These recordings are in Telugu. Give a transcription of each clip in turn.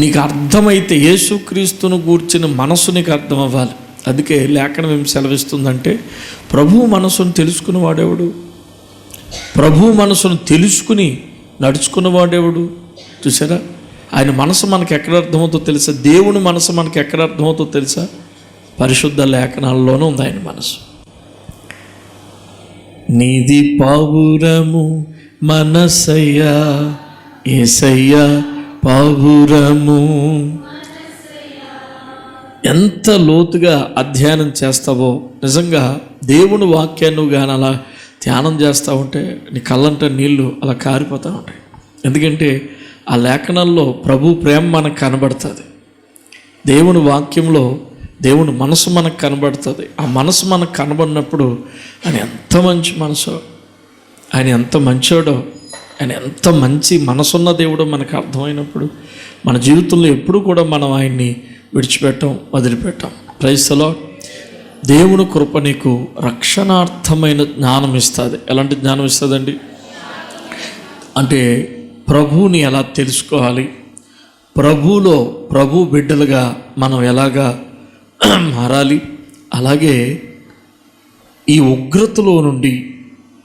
నీకు అర్థమైతే, యేసుక్రీస్తును గూర్చిన మనసు నీకు అర్థం అవ్వాలి. అందుకే లేఖనం ఏం సెలవిస్తుందంటే, ప్రభు మనసును తెలుసుకున్నవాడెవడు? ప్రభు మనసును తెలుసుకుని నడుచుకున్నవాడెవడు? చూసారా, ఆయన మనసు మనకు ఎక్కడ అర్థమవుతుందో తెలుసా? దేవుని మనసు మనకు ఎక్కడ అర్థమవుతుందో తెలుసా? పరిశుద్ధ లేఖనాల్లోనూ ఉంది ఆయన మనసు. నీది పావురము మనసయ్యా, యేసయ్యా పావురము. ఎంత లోతుగా అధ్యయనం చేస్తావో, నిజంగా దేవుని వాక్యాన్ని కానీ అలా ధ్యానం చేస్తూ ఉంటే నీ కళ్ళంట నీళ్ళు అలా కారిపోతూ ఉంటాయి. ఎందుకంటే ఆ లేఖనాల్లో ప్రభు ప్రేమ మనకు కనబడుతుంది. దేవుని వాక్యంలో దేవుని మనసు మనకు కనబడుతుంది. ఆ మనసు మనకు కనబడినప్పుడు ఆయన ఎంత మంచి మనసో, ఆయన ఎంత మంచోడో, ఆయన ఎంత మంచి మనసున్న దేవుడో మనకు అర్థమైనప్పుడు మన జీవితంలో ఎప్పుడు కూడా మనం ఆయన్ని విడిచిపెట్టాం, వదిలిపెట్టాం. Praise the Lord. దేవుని కృప నీకు రక్షణార్థమైన జ్ఞానం ఇస్తుంది. ఎలాంటి జ్ఞానం ఇస్తుందండి అంటే, ప్రభువుని ఎలా తెలుసుకోవాలి, ప్రభువులో ప్రభు బిడ్డలుగా మనం ఎలాగా మారాలి, అలాగే ఈ ఉగ్రతలో నుండి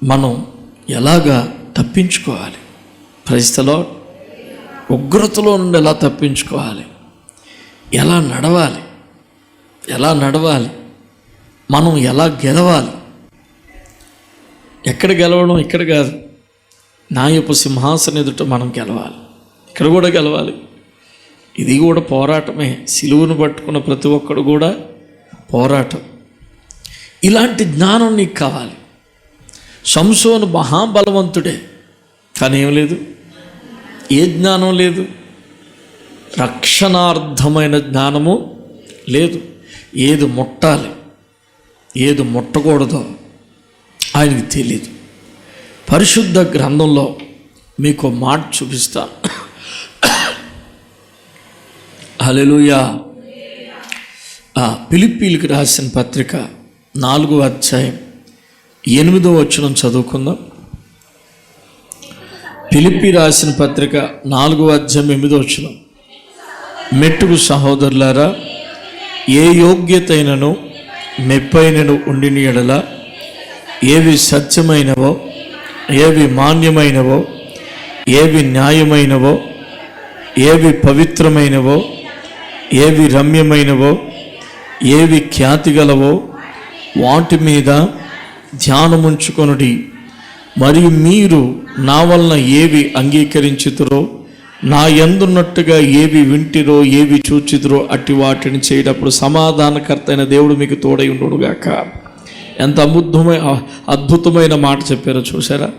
మనం ఎలాగా తప్పించుకోవాలి. Praise the lord. ఉగ్రతలో నుండి ఎలా తప్పించుకోవాలి, ఎలా నడవాలి, మనం ఎలా గెలవాలి. ఎక్కడ గెలవడం, ఇక్కడ కాదు, న్యాయపు సింహాసనం ఎదుట మనం గెలవాలి. ఇక్కడ కూడా గెలవాలి. ఇది కూడా పోరాటమే. సిలువను పట్టుకున్న ప్రతి ఒక్కడు కూడా పోరాటం. ఇలాంటి జ్ఞానం నీకు కావాలి. సంసోను మహాబలవంతుడే, కానీ ఏం లేదు, ఏ జ్ఞానం లేదు, రక్షణార్థమైన జ్ఞానము లేదు. ఏది ముట్టాలి, ఏది ముట్టకూడదో ఆయనకి తెలియదు. పరిశుద్ధ గ్రంథంలో మీకు మాట చూపిస్తా. హల్లెలూయా. ఫిలిప్పీలకు రాసిన పత్రిక 4వ అధ్యాయం 8వ వచనం చదువుకుందాం. ఫిలిప్పీ రాసిన పత్రిక 4వ అధ్యాయం 8వ వచనం. మెట్టుకు సహోదరులారా, ఏ యోగ్యతైనను మెప్పైనను ఉండిన ఎడల, ఏవి సత్యమైనవో, ఏవి మాన్యమైనవో, ఏవి న్యాయమైనవో, ఏవి పవిత్రమైనవో, ఏవి రమ్యమైనవో, ఏవి ఖ్యాతిగలవో వాటి మీద ధ్యానముంచుకొనుడి. మరియు మీరు నా వలన ఏవి అంగీకరించుతురో, నా యందున్నట్టుగా ఏవి వింటిరో, ఏవి చూచితురో అట్టి వాటిని చేయటప్పుడు సమాధానకర్త అయిన దేవుడు మీకు తోడై ఉండుగాక. ఎంత అద్భుతమైన మాట చెప్పారో చూసారా.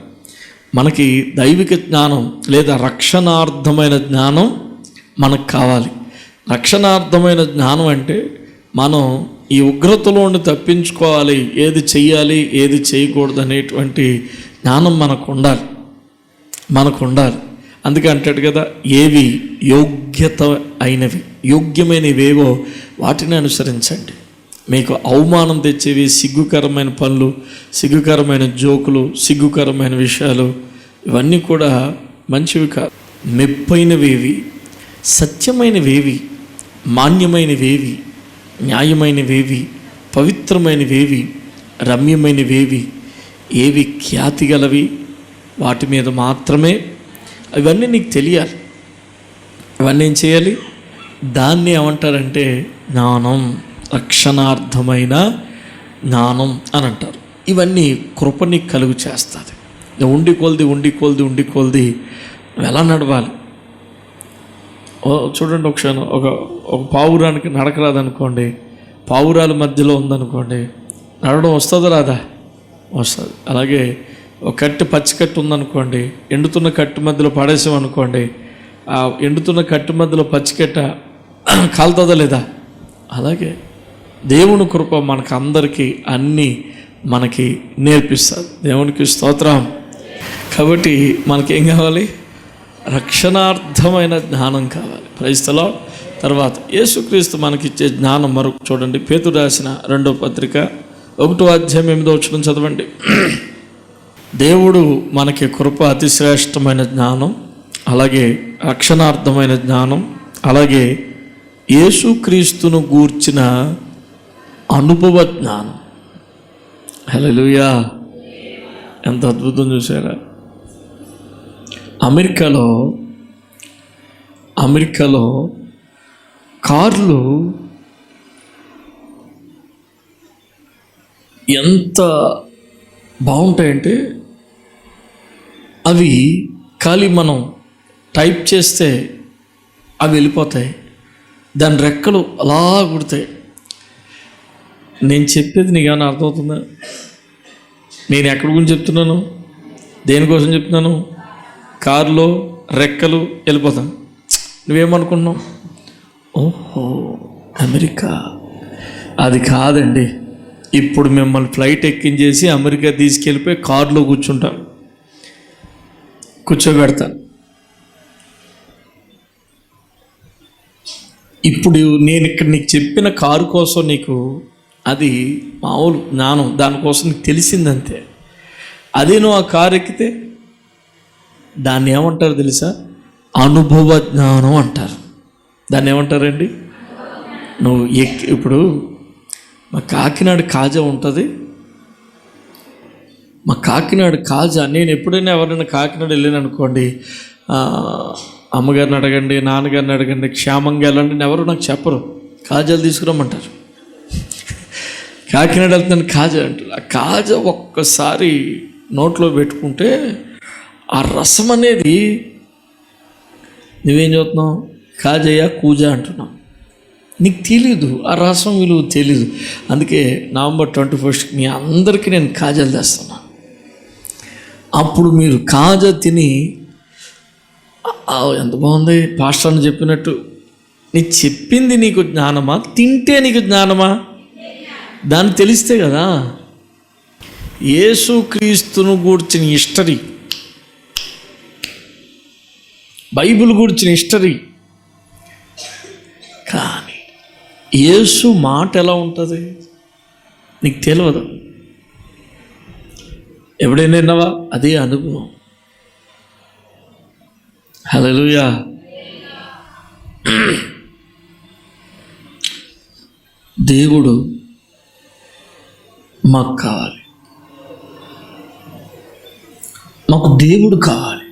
మనకి దైవిక జ్ఞానం లేదా రక్షణార్థమైన జ్ఞానం మనకు కావాలి. రక్షణార్థమైన జ్ఞానం అంటే మనం ఈ ఉగ్రతలో ఉండి తప్పించుకోవాలి, ఏది చెయ్యాలి ఏది చేయకూడదు అనేటువంటి జ్ఞానం మనకు ఉండాలి. అందుకే అంటాడు కదా, ఏవి యోగ్యత అయినవి, యోగ్యమైనవేవో వాటిని అనుసరించండి. మీకు అవమానం తెచ్చేవి, సిగ్గుకరమైన పనులు, సిగ్గుకరమైన జోకులు, సిగ్గుకరమైన విషయాలు, ఇవన్నీ కూడా మంచివి కాదు. మెప్పైనవేవి, సత్యమైనవేవి, మాన్యమైనవేవి, న్యాయమైనవేవి, పవిత్రమైనవేవి, రమ్యమైనవేవి, ఏవి ఖ్యాతి గలవి, వాటి మీద మాత్రమే. ఇవన్నీ నీకు తెలియాలి. ఇవన్నీ ఏం చేయాలి? దాన్ని ఏమంటారంటే జ్ఞానం, రక్షణార్థమైన జ్ఞానం అని అంటారు. ఇవన్నీ కృపని కలుగు చేస్తుంది. ఉండి కొలది ఎలా నడవాలి. చూడండి, ఒక పావురానికి నడకరాదనుకోండి, పావురాల మధ్యలో ఉందనుకోండి, నడవడం వస్తుందా రాదా? వస్తుంది. అలాగే ఒక కట్టు, పచ్చి కట్టు ఉందనుకోండి, ఎండుతున్న కట్టు మధ్యలో పడేసామనుకోండి, ఆ ఎండుతున్న కట్టు మధ్యలో పచ్చికట్ట కాలుతుందా లేదా? అలాగే దేవుని కృప మనకు అందరికీ అన్నీ మనకి నేర్పిస్తుంది. దేవునికి స్తోత్రం. కాబట్టి మనకేం కావాలి? రక్షణార్థమైన జ్ఞానం కావాలి. Praise the Lord. తర్వాత యేసుక్రీస్తు మనకిచ్చే జ్ఞానం మరొక చూడండి. పేతురు రాసిన 2వ పత్రిక 1వ అధ్యాయం 8వ వచనం చదవండి. దేవుడు మనకి కృప, అతిశ్రేష్టమైన జ్ఞానం, అలాగే రక్షణార్థమైన జ్ఞానం, అలాగే యేసుక్రీస్తును గూర్చిన అనుభవ జ్ఞానం. హల్లెలూయా! ఎంత అద్భుతం చూసారా? అమెరికాలో కార్లు ఎంత బాగుంటాయంటే అవి ఖాళీ మనం టైప్ చేస్తే అవి వెళ్ళిపోతాయి, దాని రెక్కలు అలా కుడతాయి. నేను చెప్పేది నీకు ఏమైనా అర్థమవుతుందా? నేను ఎక్కడి గురించి చెప్తున్నాను, దేనికోసం చెప్తున్నాను? కారులో రెక్కలు వెళ్ళిపోతాను. నువ్వేమనుకున్నావు? ఓహో అమెరికా. అది కాదండి. ఇప్పుడు మిమ్మల్ని ఫ్లైట్ ఎక్కించేసి అమెరికా తీసుకెళ్ళిపోయి కారులో కూర్చోబెడతాను. ఇప్పుడు నేను ఇక్కడ నీకు చెప్పిన కారు కోసం నీకు అది మామూలు జ్ఞానం, దానికోసం నీకు తెలిసిందంతే. అదే నువ్వు ఆ కారు ఎక్కితే దాన్ని ఏమంటారు తెలుసా? అనుభవ జ్ఞానం అంటారు. దాన్ని ఏమంటారండి? నువ్వు ఇప్పుడు మా కాకినాడ కాజా ఉంటుంది. మా కాకినాడ కాజా, నేను ఎప్పుడైనా ఎవరైనా కాకినాడ వెళ్ళాను అనుకోండి, అమ్మగారిని అడగండి, నాన్నగారిని అడగండి, క్షేమంగా వెళ్ళండి, ఎవరు నాకు చెప్పరు. కాజాలు తీసుకురమ్మంటారు. కాకినాడ వెళ్తున్నాను కాజా అంటారు. ఆ కాజా ఒక్కసారి నోట్లో పెట్టుకుంటే ఆ రసం అనేది, నువ్వేం చూస్తున్నావు? కాజయ్య కూజా అంటున్నావు. నీకు తెలీదు, ఆ రసం విలువ తెలీదు. అందుకే నవంబర్ 21 మీ అందరికీ నేను కాజాలు తెస్తున్నాను. అప్పుడు మీరు కాజా తిని ఎంత బాగుంది పాస్టర్ అని చెప్పినట్టు, నీ చెప్పింది నీకు జ్ఞానమా, తింటే నీకు జ్ఞానమా? దాన్ని తెలిస్తే కదా. యేసుక్రీస్తును గూర్చిన హిస్టరీ, బైబిల్ గూర్చిన హిస్టరీ, కానీ యేసు మాట ఎలా ఉంటుంది నీకు తెలియదు. ఎప్పుడైనా విన్నావా? అదే అనుభవం. హల్లెలూయా! దేవుడు మాకు కావాలి, మాకు దేవుడు కావాలి.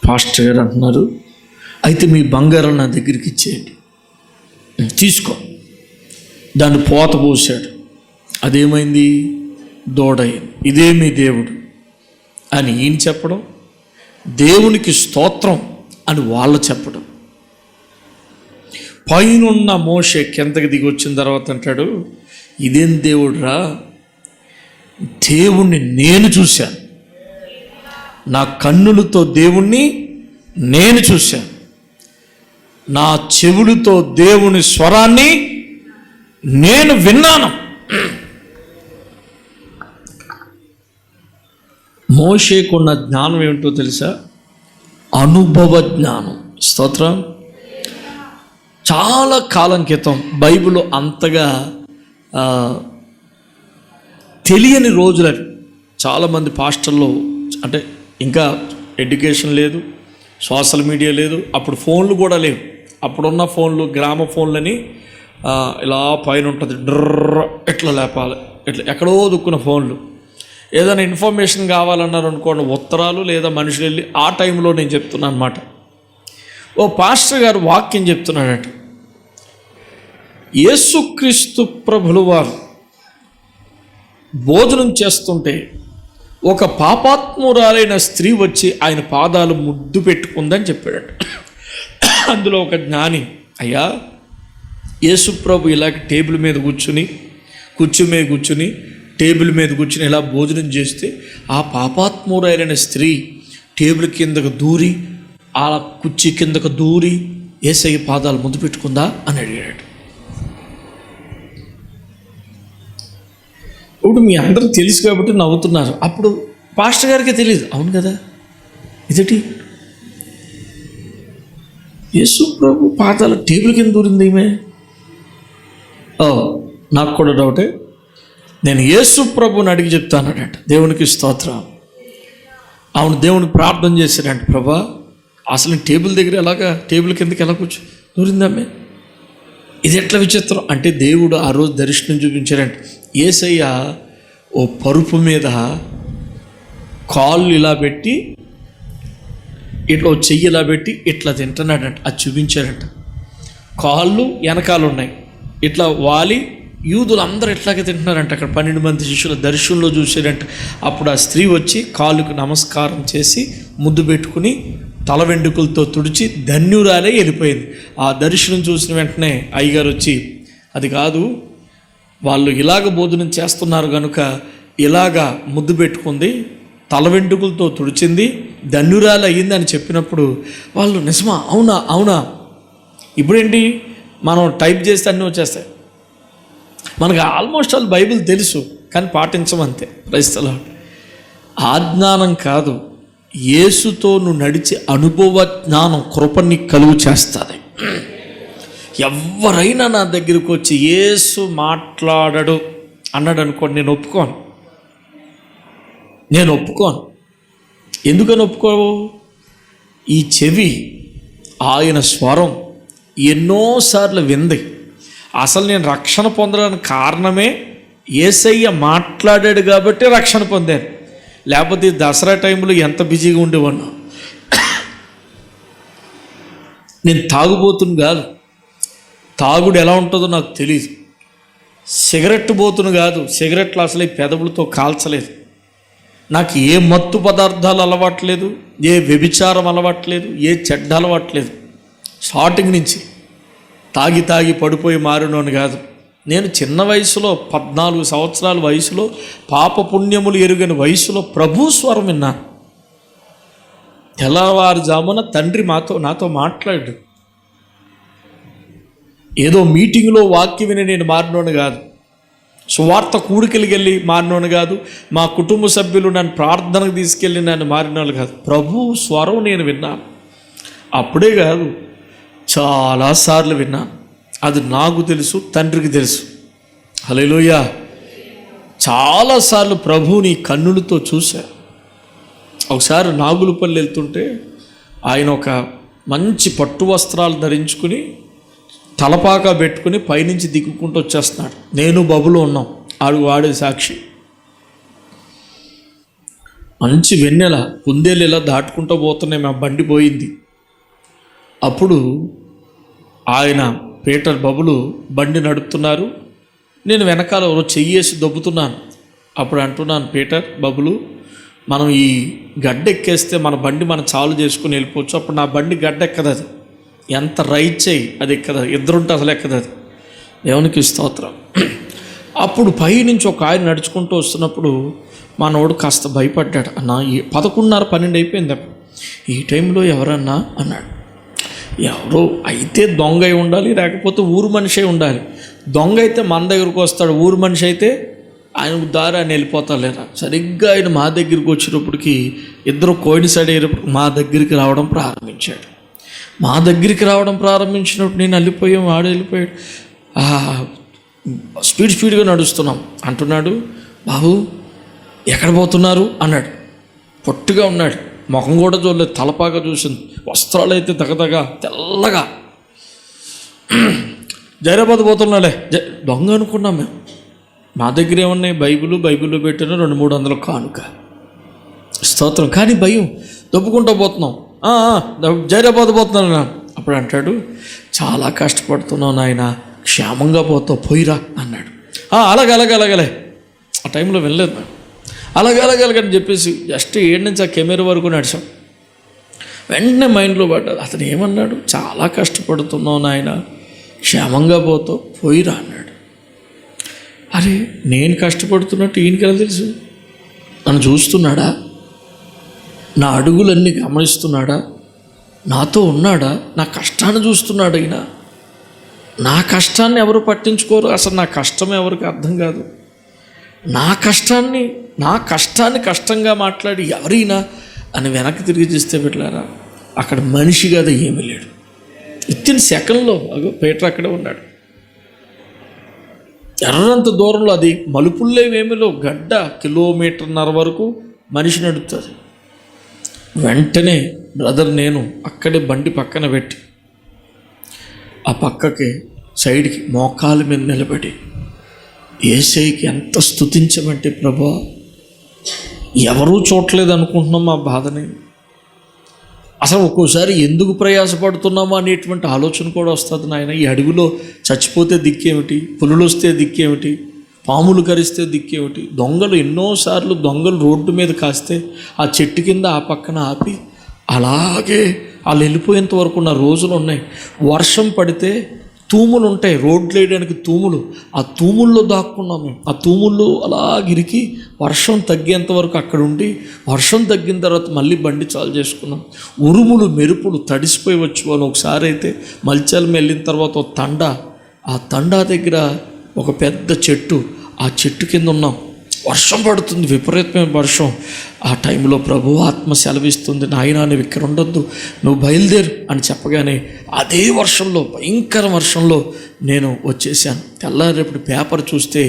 పాస్టర్ గారు అంటున్నారు, అయితే మీ బంగారం నా దగ్గరికి ఇచ్చేయండి, తీసుకో. దాన్ని పోత పోసాడు, అదేమైంది? దూడయింది. ఇదే మీ దేవుడు అని ఈయన చెప్పడం, దేవునికి స్తోత్రం అని వాళ్ళు చెప్పడం. పైనున్న మోషే కిందకి దిగి వచ్చిన తర్వాత అంటాడు, ఇదేం దేవుడురా, దేవుణ్ణి నేను చూశాను, నా కన్నులతో దేవుణ్ణి నేను చూశాను, నా చెవులతో దేవుని స్వరాన్ని నేను విన్నాను. మోషేకున్న జ్ఞానం ఏమిటో తెలుసా? అనుభవ జ్ఞానం. స్తోత్రం. చాలా కాలం క్రితం బైబిల్ అంతగా తెలియని రోజులవి. చాలామంది పాస్టర్లు, అంటే ఇంకా ఎడ్యుకేషన్ లేదు, సోషల్ మీడియా లేదు, అప్పుడు ఫోన్లు కూడా లేవు. అప్పుడున్న ఫోన్లు గ్రామ ఫోన్లని ఇలా పైన ఉంటుంది, డ్రర్ ఎట్లా లేపాలి, ఎట్లా ఎక్కడో దుక్కున్న ఫోన్లు. ఏదైనా ఇన్ఫర్మేషన్ కావాలన్నారు అనుకోండి, ఉత్తరాలు లేదా మనుషులు వెళ్ళి. ఆ టైంలో నేను చెప్తున్నాను అన్నమాట. ఓ పాస్టర్ గారు వాక్యం చెప్తున్నాడట. యేసుక్రీస్తు ప్రభులు వారు భోజనం చేస్తుంటే ఒక పాపాత్మురాలైన స్త్రీ వచ్చి ఆయన పాదాలు ముద్దు పెట్టుకుందని చెప్పాడట. అందులో ఒక జ్ఞాని, అయ్యా యేసు ప్రభు ఇలాగ టేబుల్ మీద కూర్చుని టేబుల్ మీద కూర్చుని ఇలా భోజనం చేస్తే ఆ పాపాత్మురాలైన స్త్రీ టేబుల్ కిందకు దూరి, ఆ కుర్చీ కిందకు దూరి యేసయ్య పాదాలు ముద్దు పెట్టుకుందా అని అడిగాడు. ఇప్పుడు మీ అందరూ తెలుసు కాబట్టి నవ్వుతున్నారు. అప్పుడు పాస్టర్ గారికి తెలియదు. అవును కదా, ఇదటి యేసు ప్రభు పాదాలు టేబుల్ కింద దూరింది ఈమె. నాకు కూడా డౌటే. నేను యేసు ప్రభుని అడిగి చెప్తానట. దేవునికి స్తోత్రం. అవును, దేవునికి ప్రార్థన చేశాడంట, ప్రభా అసలు టేబుల్ దగ్గర ఎలాగా, టేబుల్ కిందకి ఎలా కూర్చో నూరిందమ్మే. ఇది ఎట్లా విచిత్రం అంటే దేవుడు ఆ రోజు దర్శనం చూపించారంటే యేసయ్య ఓ పరుపు మీద కాళ్ళు ఇలా పెట్టి ఇట్లా చెయ్యి ఇలా పెట్టి ఇట్లా తింటున్నాడంట. అది చూపించారంట. కాళ్ళు వెనకాల ఉన్నాయి, ఇట్లా వాలి యూదులు అందరూ ఇట్లాగే తింటున్నారంట. అక్కడ 12 మంది శిష్యుల దర్శనంలో చూసారంట. అప్పుడు ఆ స్త్రీ వచ్చి కాళ్ళకు నమస్కారం చేసి ముద్దు పెట్టుకుని తల వెంట్రుకలతో తుడిచి ధన్యురాలే వెళ్ళిపోయింది. ఆ దర్శనం చూసిన వెంటనే అయ్యగారు వచ్చి, అది కాదు, వాళ్ళు ఇలాగ భోజనం చేస్తున్నారు కనుక ఇలాగా ముద్దు పెట్టుకుంది, తల వెంట్రుకలతో తుడిచింది, ధన్యురాలు అయ్యింది అని చెప్పినప్పుడు వాళ్ళు నిజమా, అవునా అవునా. ఇప్పుడేంటి మనం టైప్ చేస్తే అన్నీ వచ్చేస్తాయి. మనకు ఆల్మోస్ట్ ఆల్ బైబిల్ తెలుసు కానీ పాటించమంతే. క్రైస్తవులు ఆ జ్ఞానం కాదు, యేసుతో నువ్వు నడిచే అనుభవ జ్ఞానం కృపని కలుగు చేస్తుంది. ఎవరైనా నా దగ్గరికి వచ్చి యేసు మాట్లాడడు అన్నాడు అనుకోండి, నేను ఒప్పుకోను. ఎందుకని ఒప్పుకోవు? ఈ చెవి ఆయన స్వరం ఎన్నోసార్లు వింది. అసలు నేను రక్షణ పొందడానికి కారణమే యేసయ్య మాట్లాడాడు కాబట్టి రక్షణ పొందాను. లేకపోతే దసరా టైంలో ఎంత బిజీగా ఉండేవాడినా. నేను తాగుబోతును కాదు, తాగుడు ఎలా ఉంటుందో నాకు తెలియదు. సిగరెట్ బోతును కాదు, సిగరెట్లు అసలు ఈ పెదవులతో కాల్చలేదు. నాకు ఏ మత్తు పదార్థాలు అలవాట్లేదు, ఏ వ్యభిచారం అలవాట్లేదు, ఏ చెడ్డ అలవాట్లేదు. స్టార్టింగ్ నుంచి తాగి పడిపోయి మారినోని కాదు. నేను చిన్న వయసులో 14 సంవత్సరాల వయసులో పాప పుణ్యములు ఎరుగని వయసులో ప్రభు స్వరం విన్నాను. తెల్లవారుజామున తండ్రి నాతో మాట్లాడు. ఏదో మీటింగ్లో వాక్యం విని నేను మారినోని కాదు, సువార్త కూడికలికి వెళ్ళి మారినోని కాదు, మా కుటుంబ సభ్యులు నన్ను ప్రార్థనకు తీసుకెళ్ళి నన్ను మారినోళ్ళు కాదు. ప్రభు స్వరం నేను విన్నాను. అప్పుడే కాదు, చాలాసార్లు విన్నాను. అది నాకు తెలుసు, తండ్రికి తెలుసు. హల్లెలూయా. చాలాసార్లు ప్రభువుని కన్నులతో చూశా. ఒకసారి నాగులపల్లి వెళ్తుంటే ఆయన ఒక మంచి పట్టు వస్త్రాలు ధరించుకుని తలపాక పెట్టుకుని పైనుంచి దిక్కుకుంటూ వచ్చేస్తున్నాడు. నేను బబులో ఉన్నాం, వాడే సాక్షి. మంచి వెన్నెల కుందేలు ఇలా దాటుకుంటూ పోతున్నాయి, మా బండి పోయింది. అప్పుడు ఆయన పీటర్ బబులు బండి నడుపుతున్నారు, నేను వెనకాల చెయ్యేసి దొబ్బుతున్నాను. అప్పుడు అంటున్నాను, పీటర్ బబులు, మనం ఈ గడ్డ ఎక్కేస్తే మన బండి మనం చాలు చేసుకుని వెళ్ళిపోవచ్చు. అప్పుడు నా బండి గడ్డ ఎక్కదు, అది ఎంత రైట్ చేయి అది ఎక్కదు, ఇద్దరుంటే అసలు ఎక్కదు అది. దేవునికి స్తోత్రం. అప్పుడు పైనుంచి ఒక ఆయన నడుచుకుంటూ వస్తున్నప్పుడు మనోడు కాస్త భయపడ్డాడు. అన్న 11:30, 12 అయిపోయింది. అప్పుడు ఈ టైంలో ఎవరన్నా అన్నాడు. ఎవరో అయితే దొంగ అయి ఉండాలి, లేకపోతే ఊరు మనిషి అయి ఉండాలి. దొంగ అయితే మన దగ్గరకు వస్తాడు, ఊరు మనిషి అయితే ఆయన దారి ఆయన వెళ్ళిపోతారు. లేదా సరిగ్గా ఆయన మా దగ్గరికి వచ్చినప్పటికీ ఇద్దరు కోయిన్సైడ్ అయ్యేటప్పుడు మా దగ్గరికి రావడం ప్రారంభించాడు. మా దగ్గరికి రావడం ప్రారంభించినప్పుడు నేను వెళ్ళిపోయాం, వాడు వెళ్ళిపోయాడు. స్పీడ్గా నడుస్తున్నాం. అంటున్నాడు, బాబు ఎక్కడ పోతున్నారు అన్నాడు. పొట్టుగా ఉన్నాడు, ముఖం కూడా చూడలేదు, తలపాగా చూసింది, వస్త్రాలు అయితే దగదగా తెల్లగా. జైరాబాద్ పోతున్నాలే, దొంగ అనుకున్నాం మేము. మా దగ్గర ఏమన్నాయి, బైబిల్లో పెట్టిన 200-300 కానుక. స్తోత్రం. కానీ భయం, దొబ్బుకుంటూ పోతున్నాం. జైరాబాద్ పోతున్నాను. అప్పుడు అంటాడు, చాలా కష్టపడుతున్నావు నాయన, క్షేమంగా పోతావు, పోయిరా అన్నాడు. అలాగలే. ఆ టైంలో వెళ్ళలేదు మేము. అలాగని చెప్పేసి జస్ట్ 7 నుంచి ఆ కెమెరా వరకు నడిచాం. వెంటనే మైండ్లో పడ్డది, అతను ఏమన్నాడు, చాలా కష్టపడుతున్నావు నాయన, క్షేమంగా పోతావు, పోయిరా అన్నాడు. అరే నేను కష్టపడుతున్నట్టు ఈయనకి ఎలా తెలుసు? నన్ను చూస్తున్నాడా? నా అడుగులన్నీ గమనిస్తున్నాడా? నాతో ఉన్నాడా? నా కష్టాన్ని చూస్తున్నాడు. అయినా నా కష్టాన్ని ఎవరు పట్టించుకోరు. అసలు నా కష్టం ఎవరికి అర్థం కాదు. నా కష్టాన్ని కష్టంగా మాట్లాడి ఎవరైనా అని వెనక్కి తిరిగి చూస్తే పెట్టారా, అక్కడ మనిషి కాదు, ఏమీ లేడు. వితిన్ సెకండ్లో పీటర్ అక్కడే ఉన్నాడు. ఎర్రంత దూరంలో, అది మలుపుల్లేవేమిలో గడ్డ 1.5 కిలోమీటర్ వరకు మనిషి నడుపుతుంది. వెంటనే బ్రదర్ నేను అక్కడే బండి పక్కన పెట్టి ఆ పక్కకి సైడ్కి మోకాల మీద నిలబడి యేసయ్యకి ఎంత స్తుతించమంటే, ప్రభువా ఎవరూ చూడలేదు అనుకుంటున్నాం మా బాధని, అసలు ఒక్కోసారి ఎందుకు ప్రయాసపడుతున్నామో అనేటువంటి ఆలోచన కూడా వస్తుంది నాయన. ఈ అడవిలో చచ్చిపోతే దిక్కేమిటి, పులులు వస్తే దిక్కేమిటి, పాములు కరిస్తే దిక్కేమిటి, దొంగలు ఎన్నోసార్లు దొంగలు రోడ్డు మీద కాస్తే ఆ చెట్టు కింద ఆ పక్కన ఆపి అలాగే వాళ్ళు వెళ్ళిపోయేంత వరకు ఉన్న రోజులు ఉన్నాయి. వర్షం పడితే తూములు ఉంటాయి, రోడ్లు వేయడానికి తూములు, ఆ తూముల్లో దాక్కున్నాం మేము. ఆ తూముల్లో అలా గిరికి వర్షం తగ్గేంత వరకు అక్కడ ఉండి, వర్షం తగ్గిన తర్వాత మళ్ళీ బండి చాలు చేసుకున్నాం. ఉరుములు మెరుపులు తడిసిపోయి వచ్చి ఒకసారి అయితే మల్చాలం వెళ్ళిన తర్వాత ఒక ఆ తండా దగ్గర ఒక పెద్ద చెట్టు, ఆ చెట్టు కింద ఉన్నాం. వర్షం పడుతుంది, విపరీతమైన వర్షం. ఆ టైంలో ప్రభు ఆత్మ సెలవిస్తుంది, నాయనా నువ్వు ఇక్కడ ఉండొద్దు, నువ్వు బయలుదేరు అని చెప్పగానే అదే వర్షంలో, భయంకర వర్షంలో నేను వచ్చేసాను. తెల్లారేపు పేపర్ చూస్తే,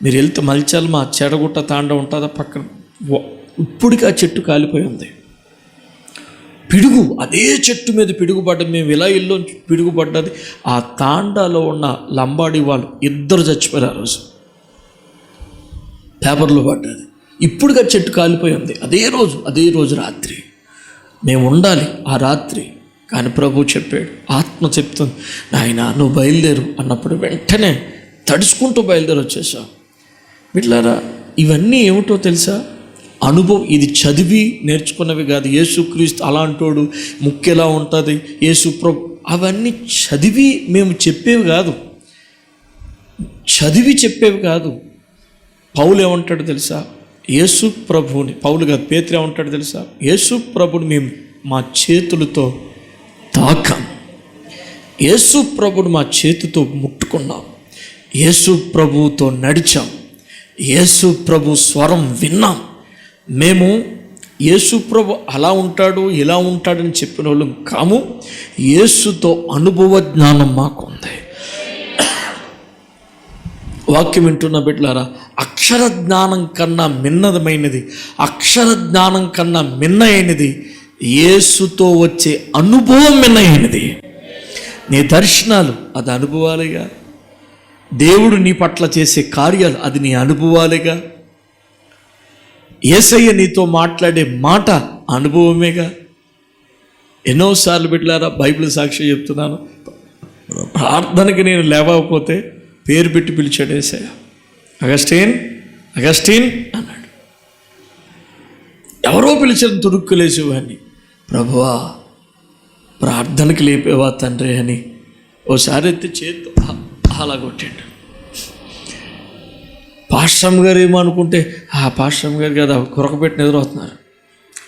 మీరు వెళ్తే మల్చాలమా చెడగుట్ట తాండ ఉంటుందా పక్కన, ఇప్పటికీ ఆ చెట్టు కాలిపోయి ఉంది. పిడుగు, అదే చెట్టు మీద పిడుగుపడ్డది. మేము ఇలా ఇల్లు పిడుగుపడ్డది. ఆ తాండాలో ఉన్న లంబాడి వాళ్ళు 2 చచ్చిపోయారు ఆ రోజు, పేపర్లో పడ్డది. ఇప్పుడుగా చెట్టు కాలిపోయి ఉంది. అదే రోజు రాత్రి మేము ఉండాలి ఆ రాత్రి. కానీ ప్రభు చెప్పాడు, ఆత్మ చెప్తుంది, నాయనా నువ్వు బయలుదేరు అన్నప్పుడు వెంటనే తడుచుకుంటూ బయలుదేరి వచ్చేసాం. బిడ్డలారా, ఇవన్నీ ఏమిటో తెలుసా? అనుభవం. ఇది చదివి నేర్చుకున్నవి కాదు. యేసుక్రీస్తు అలాంటోడు, ముక్కు ఎలా ఉంటుంది, యేసు ప్రభు, అవన్నీ చదివి మేము చెప్పేవి కాదు, పౌలు ఏమంటాడు తెలుసా? యేసు ప్రభుని, పౌలు కాదు పేతురు ఏమంటాడు తెలుసా? యేసు ప్రభుని మేము మా చేతులతో తాకాం, యేసు ప్రభుని మా చేతితో ముట్టుకున్నాం, యేసు ప్రభువుతో నడిచాం, యేసు ప్రభు స్వరం విన్నాం. మేము యేసు ప్రభు అలా ఉంటాడు ఇలా ఉంటాడని చెప్పిన వాళ్ళం కాము. యేసుతో అనుభవ జ్ఞానం మాకుంది. వాక్యం వింటున్న బిడ్డలారా, అక్షర జ్ఞానం కన్నా మిన్నైనది యేసుతో వచ్చే అనుభవం మిన్నైనది. నీ దర్శనాలు అది అనుభవాలేగా, దేవుడు నీ పట్ల చేసే కార్యాలు అది నీ అనుభవాలేగా, యేసయ్య నీతో మాట్లాడే మాట అనుభవమేగా. ఎన్నోసార్లు బిడ్డలారా, బైబిల్ సాక్షి చెప్తున్నాను, ప్రార్థనకి నేను లేవకపోతే పేరు పెట్టి పిలిచాడు యేసయ్య. అగస్టిన్ అన్నాడు. ఎవరో పిలిచిన తుడుక్కులేసేవాడిని, ప్రభువా ప్రార్థనకి లేపేవా తండ్రి అని ఓసారి ఎత్తి చేతి అలా కొట్టాడు. పాస్టమ్ గారు ఏమో అనుకుంటే, పాస్టమ్ గారు కదా కొరకపెట్టిన ఎదురవుతున్నారు.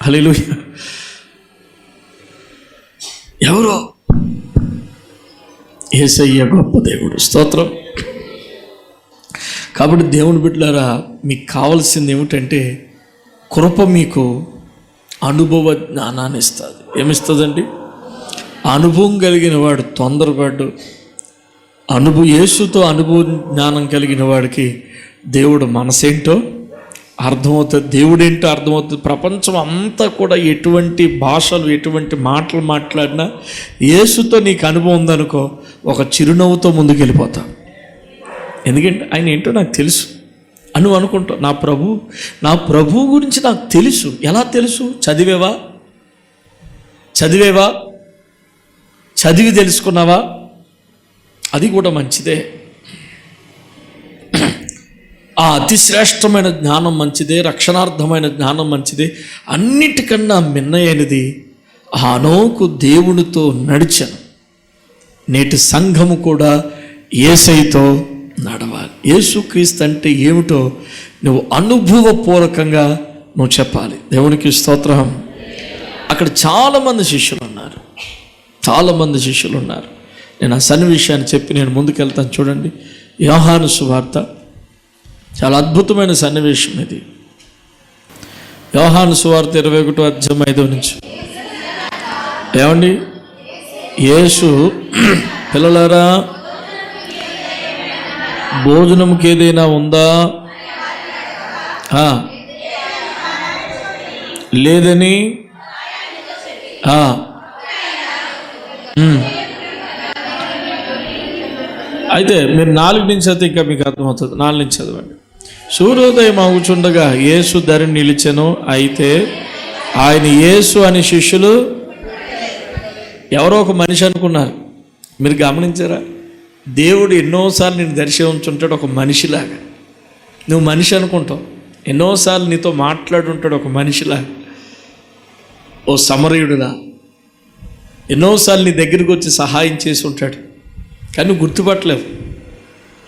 హల్లెలూయా. ఎవరో యేసయ్య గొప్ప దేవుడు, స్తోత్రం. కాబట్టి దేవుని బిడ్డలారా, మీకు కావాల్సింది ఏమిటంటే, కృప మీకు అనుభవ జ్ఞానాన్ని ఇస్తుంది. ఏమిస్తుందండి? అనుభవం కలిగిన వాడు తొందరపడ్డు, యేసుతో అనుభవ జ్ఞానం కలిగిన వాడికి దేవుడు మనసేంటో అర్థమవుతుంది, దేవుడేంటో అర్థమవుతుంది. ప్రపంచం అంతా కూడా ఎటువంటి భాషలు, ఎటువంటి మాటలు మాట్లాడినా యేసుతో నీకు అనుభవం ఉందనుకో, ఒక చిరునవ్వుతో ముందుకు వెళ్ళిపోతావు. ఎందుకంటే ఆయన ఏంటో నాకు తెలుసు అని అనుకుంటావు. నా ప్రభు గురించి నాకు తెలుసు. ఎలా తెలుసు? చదివేవా? చదివి తెలుసుకున్నావా? అది కూడా మంచిదే. ఆ అతి శ్రేష్టమైన జ్ఞానం మంచిదే, రక్షణార్థమైన జ్ఞానం మంచిదే. అన్నిటికన్నా మిన్నైనది హనోకు దేవునితో నడిచాను. నేటి సంఘము కూడా యేసయ్యతో నడవాలి. యేసుక్రీస్తు అంటే ఏమిటో నువ్వు అనుభవపూర్వకంగా నువ్వు చెప్పాలి. దేవునికి స్తోత్రం. అక్కడ చాలామంది శిష్యులు ఉన్నారు. నేను ఆ సన్నివేశాన్ని చెప్పి నేను ముందుకెళ్తాను. చూడండి, యోహాను సువార్త, చాలా అద్భుతమైన సన్నివేశం ఇది. యోహాను సువార్త 21వ అధ్యాయం 5 నుంచి. ఏమండి, యేసు, పిల్లలారా భోజనంకి ఏదైనా ఉందా? లేదని అయితే మీరు 4 నుంచి అయితే ఇంకా మీకు అర్థమవుతుంది. 4 నుంచి చదవండి. సూర్యోదయం అవుచుండగా యేసు ధరిని నిలిచెను. అయితే ఆయన యేసు అని శిష్యులు ఎవరో ఒక మనిషి అనుకున్నారు. మీరు గమనించారా? దేవుడు ఎన్నోసార్లు నేను దర్శించుంటాడు ఒక మనిషిలాగా. నువ్వు మనిషి అనుకుంటావు, ఎన్నోసార్లు నీతో మాట్లాడుంటాడు ఒక మనిషిలాగా, ఓ సమరయుడులా. ఎన్నోసార్లు నీ దగ్గరికి వచ్చి సహాయం చేసి ఉంటాడు, కానీ నువ్వు గుర్తుపట్టలేవు.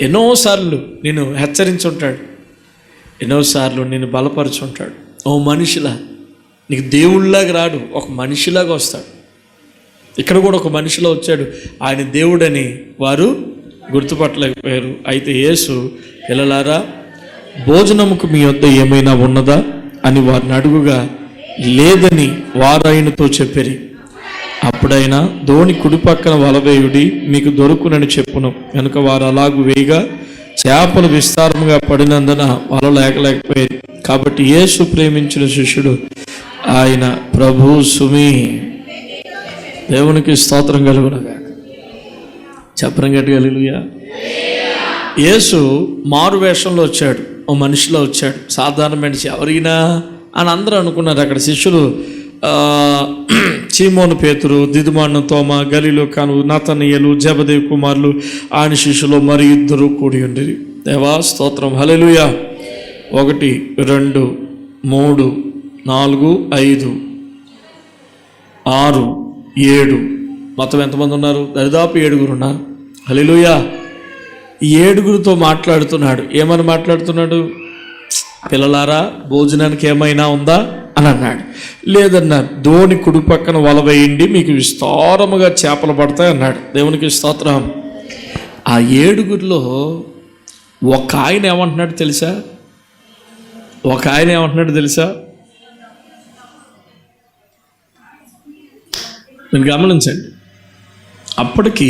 ఎన్నోసార్లు నేను హెచ్చరించుంటాడు, ఎన్నోసార్లు నేను బలపరుచుంటాడు. ఓ మనిషిలా, నీకు దేవుళ్ళలాగా రాడు, ఒక మనిషిలాగా వస్తాడు. ఇక్కడ కూడా ఒక మనిషిలో వచ్చాడు. ఆయన దేవుడని వారు గుర్తుపట్టలేకపోయారు. అయితే యేసు, పిల్లలారా, భోజనముకు మీ వద్ద ఏమైనా ఉన్నదా అని వారిని అడుగుగా లేదని వారు ఆయనతో చెప్పిరి. అప్పుడైనా దోణి కుడి పక్కన వలవేయుడి, మీకు దొరుకునని చెప్పును. కనుక వారు అలాగూ వేయగా చేపలు విస్తారముగా పడినందున వల లేకలేకపోయారు. కాబట్టి యేసు ప్రేమించిన శిష్యుడు ఆయన ప్రభు సుమి. దేవునికి స్తోత్రం కలుగునగా. చెప్పడం గట్టిగా హల్లెలూయా. యేసు మారు వేషంలో వచ్చాడు, ఓ మనిషిలో వచ్చాడు. సాధారణ మనిషి ఎవరైనా అని అందరూ అనుకున్నారు. అక్కడ శిష్యులు సీమోను పేతురు, దిదుమాను తోమ, గలీలో కాను, నతనీయులు, జబదేవి కుమారులు, ఆయన శిష్యులు మరి 2 కూడి ఉండేది. దేవా స్తోత్రం, హల్లెలూయా. 1 2 3 4 5 6 7 మొత్తం ఎంతమంది ఉన్నారు? దరిదాపు 7 ఉన్నారు. హల్లెలూయా. 7 మాట్లాడుతున్నాడు. ఏమని మాట్లాడుతున్నాడు? పిల్లలారా, భోజనానికి ఏమైనా ఉందా అని అన్నాడు. లేదన్నారు. దోణి కుడి పక్కన వల వేయండి, మీకు విస్తారముగా చేపలు పడతాయి అన్నాడు. దేవునికి స్తోత్రం. ఆ 7 ఒక ఆయన ఏమంటున్నాడు తెలుసా? మీరు గమనించండి. అప్పటికి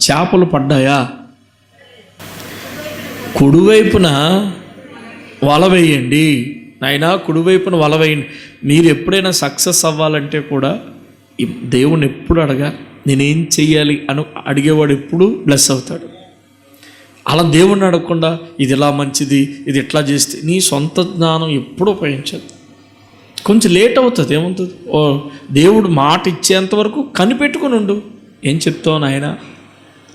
చేపలు పడ్డాయా? కుడివైపున వల వేయండి నాయనా, కుడివైపున వల వేయండి. మీరు ఎప్పుడైనా సక్సెస్ అవ్వాలంటే కూడా దేవుని ఎప్పుడు అడగాలి, నేనేం చెయ్యాలి అని అడిగేవాడు ఎప్పుడు బ్లెస్ అవుతాడు. అలా దేవుణ్ణి అడగకుండా ఇది ఇలా మంచిది, ఇది ఎట్లా చేస్తే, నీ సొంత జ్ఞానం ఎప్పుడూ ఉపయోగించదు. కొంచెం లేట్ అవుతుంది, ఏమవుతుంది? ఓ దేవుడు మాట ఇచ్చేంత వరకు కనిపెట్టుకుని ఉండు. ఏం చెప్తావు నాయన,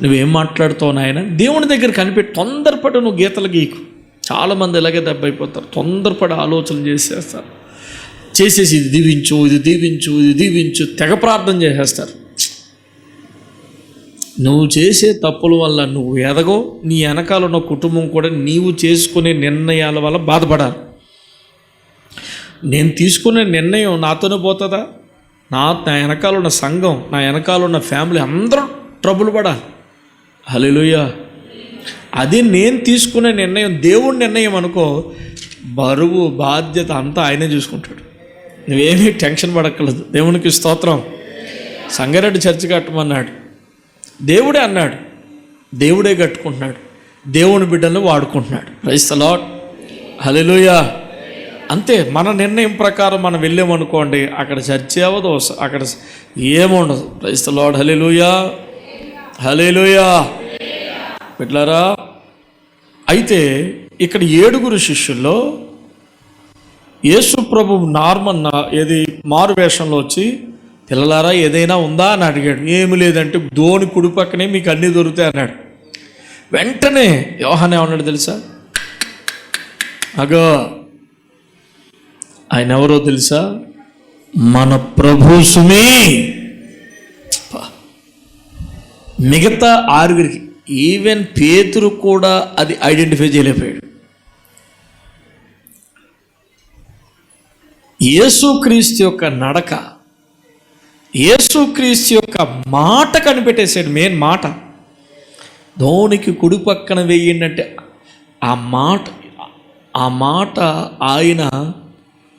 నువ్వేం మాట్లాడుతావు నాయన, దేవుని దగ్గర కనిపెట్టి. తొందరపడి నువ్వు గీతలు గీకు. చాలామంది ఇలాగే దెబ్బైపోతారు, తొందరపడి ఆలోచన చేసేస్తారు. చేసేసి ఇది దీవించు, ఇది దీవించు, ఇది దీవించు, తెగ ప్రార్థన చేసేస్తారు. నువ్వు చేసే తప్పుల వల్ల నువ్వు ఎదగో, నీ వెనకాల ఉన్న కుటుంబం కూడా నీవు చేసుకునే నిర్ణయాల వల్ల బాధపడాలి. నేను తీసుకునే నిర్ణయం నాతోనే పోతుందా? నా వెనకాల ఉన్న సంఘం, నా వెనకాల ఉన్న ఫ్యామిలీ అందరూ ట్రబుల్ పడాలి. హల్లెలూయా. అది నేను తీసుకునే నిర్ణయం దేవుడి నిర్ణయం అనుకో, బరువు బాధ్యత అంతా ఆయనే చూసుకుంటాడు. నువ్వేమీ టెన్షన్ పడక్కర్లేదు. దేవునికి స్తోత్రం. సంగారెడ్డి చర్చి కట్టమన్నాడు, దేవుడే అన్నాడు, దేవుడే కట్టుకుంటున్నాడు, దేవుని బిడ్డలను వాడుకుంటున్నాడు. ప్రైజ్ ది లార్డ్, హల్లెలూయా. అంతే. మన నిర్ణయం ప్రకారం మనం వెళ్ళామనుకోండి, అక్కడ చర్చి అవ్వదు, అక్కడ ఏముండదు. ప్రైజ్ ది లార్డ్, హల్లెలూయా, హల్లెలూయా. బిడ్డలారా, అయితే ఇక్కడ 7 శిష్యుల్లో యేసు ప్రభు ఏది మారు వేషంలో వచ్చి, పిల్లలారా ఏదైనా ఉందా అని అడిగాడు. ఏమి లేదంటే దోణి కుడి పక్కనే మీకు అన్నీ దొరుకుతాయి అన్నాడు. వెంటనే యోహాను ఏమన్నాడు తెలుసా? అగో ఆయన ఎవరో తెలుసా? మన ప్రభు సుమి. మిగతా 6 ఈవెన్ పేతురు కూడా అది ఐడెంటిఫై చేయలేకపోయాడు. యేసుక్రీస్తు యొక్క నడక, యేసుక్రీస్తు యొక్క మాట కనిపెట్టేశాడు. మెయిన్ మాట, దోనికి కుడి పక్కన వేయండి అంటే ఆ మాట ఆయన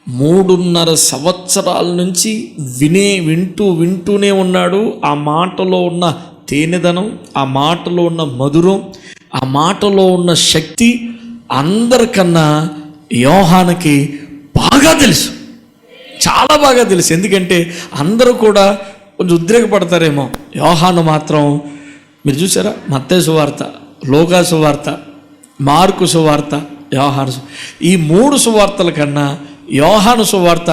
3.5 సంవత్సరాల నుంచి వింటూనే ఉన్నాడు. ఆ మాటలో ఉన్న తేనెదనం, ఆ మాటలో ఉన్న మధురం, ఆ మాటలో ఉన్న శక్తి అందరికన్నా యోహానుకి బాగా తెలుసు. చాలా బాగా తెలుసు. ఎందుకంటే అందరూ కూడా కొంచెం ఉద్రేకపడతారేమో. యోహాను మాత్రం మీరు చూసారా, మత్తయి సువార్త, లూకా సువార్త, మార్కు సువార్త, యోహాను, ఈ 3 సువార్తల కన్నా యోహాను సువార్త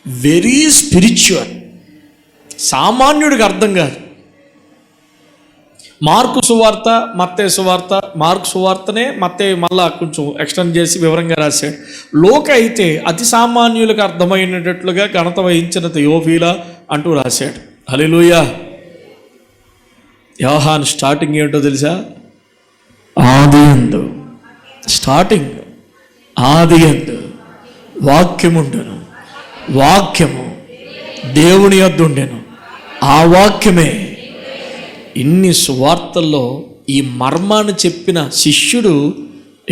వెరీ స్పిరిచువల్, సామాన్యుడికి అర్థం కాదు. మార్కు సువార్త, మత్తయి సువార్త, మార్కు సువార్తనే మత్తయి మళ్ళా కొంచెం ఎక్స్టెండ్ చేసి వివరంగా రాశాడు. లూకా అయితే అతి సామాన్యులకు అర్థమైనట్లుగా ఘనత వహించిన థియోఫీలా అంటూ రాశాడు. హల్లెలూయా. యోహాను స్టార్టింగ్ ఏంటో తెలుసా? ఆదియందు, స్టార్టింగ్ ఆదియందు వాక్యముండెను, వాక్యము దేవుని యొద్ద ఉండెను, ఆ వాక్యమే. ఇన్ని సువార్తల్లో ఈ మర్మాన్ని చెప్పిన శిష్యుడు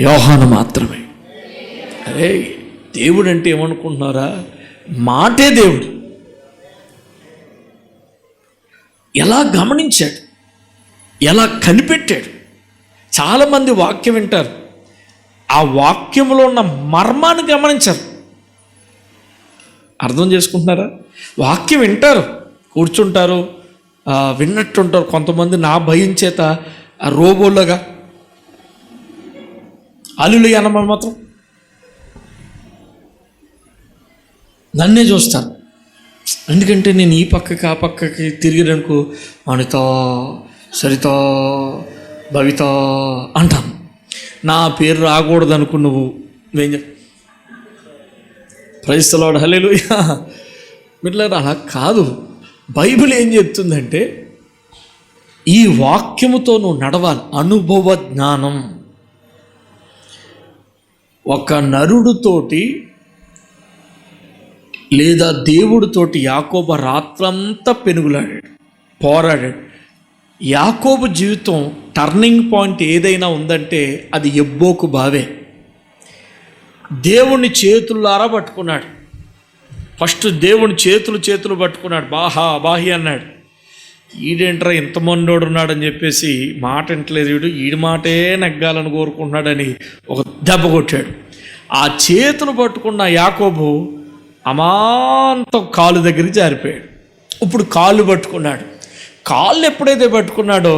యోహాను మాత్రమే. అరే, దేవుడు అంటే ఏమనుకుంటున్నారా? మాటే దేవుడు. ఎలా గమనించాడు, ఎలా కనిపెట్టాడు. చాలామంది వాక్యం వింటారు, ఆ వాక్యంలో ఉన్న మర్మాన్ని గమనించరు. అర్థం చేసుకుంటున్నారా? వాక్యం వింటారు, కూర్చుంటారు, విన్నట్టుంటారు. కొంతమంది నా భయం చేత ఆ రోబోలాగా హల్లెలూయా అన్నమాట మాత్రం నన్నే చూస్తారు. ఎందుకంటే నేను ఈ పక్కకి ఆ పక్కకి తిరిగిననుకో అనిత, సరిత, భవిత అంటాను. నా పేరు రాకూడదు అనుకో నువ్వు ఏం ప్రైజ్ ది లార్డ్, హల్లెలూయా. మిట్లారా, అలా కాదు. బైబిల్ ఏం చెప్తుందంటే ఈ వాక్యముతో నువ్వు నడవాలి. అనుభవ జ్ఞానం. ఒక నరుడితోటి లేదా దేవుడితోటి యాకోబు రాత్రంతా పెనుగులాడాడు, పోరాడాడు. యాకోబు జీవితం టర్నింగ్ పాయింట్ ఏదైనా ఉందంటే అది యబ్బోకు బావే. దేవుణ్ణి చేతులారా పట్టుకున్నాడు. ఫస్ట్ దేవుని చేతులు పట్టుకున్నాడు. బాహి అన్నాడు. ఈడేంట్రా ఇంత మండోడు ఉన్నాడని చెప్పేసి మాట వింటలేదు, ఈడి మాటే నెగ్గాలని కోరుకుంటున్నాడని ఒక దెబ్బ కొట్టాడు. ఆ చేతులు పట్టుకున్న యాకోబు అమాంతం కాలు దగ్గరికి జారిపోయాడు. ఇప్పుడు కాళ్ళు పట్టుకున్నాడు. కాళ్ళు ఎప్పుడైతే పట్టుకున్నాడో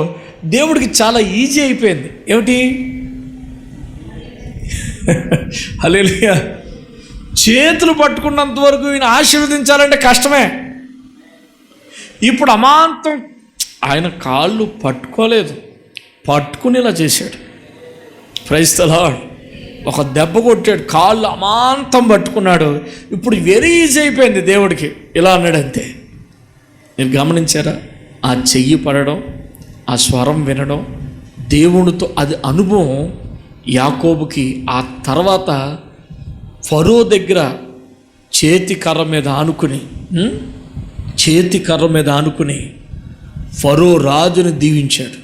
దేవుడికి చాలా ఈజీ అయిపోయింది. ఏమిటి? హల్లెలూయా. చేతులు పట్టుకున్నంత వరకు ఈయన ఆశీర్వదించాలంటే కష్టమే. ఇప్పుడు అమాంతం ఆయన కాళ్ళు పట్టుకోలేదు, పట్టుకునేలా చేశాడు. Praise the Lord. ఒక దెబ్బ కొట్టాడు, కాళ్ళు అమాంతం పట్టుకున్నాడు. ఇప్పుడు వెరీ ఈజీ అయిపోయింది దేవుడికి. ఇలా అన్నాడు అంతే. మీరు గమనించారా? ఆ చెయ్యి పడడం, ఆ స్వరం వినడం, దేవునితో అది అనుభవం యాకోబుకి. ఆ తర్వాత ఫరో దగ్గర చేతి కర్ర మీద ఆనుకుని ఫరో రాజుని దీవించాడు.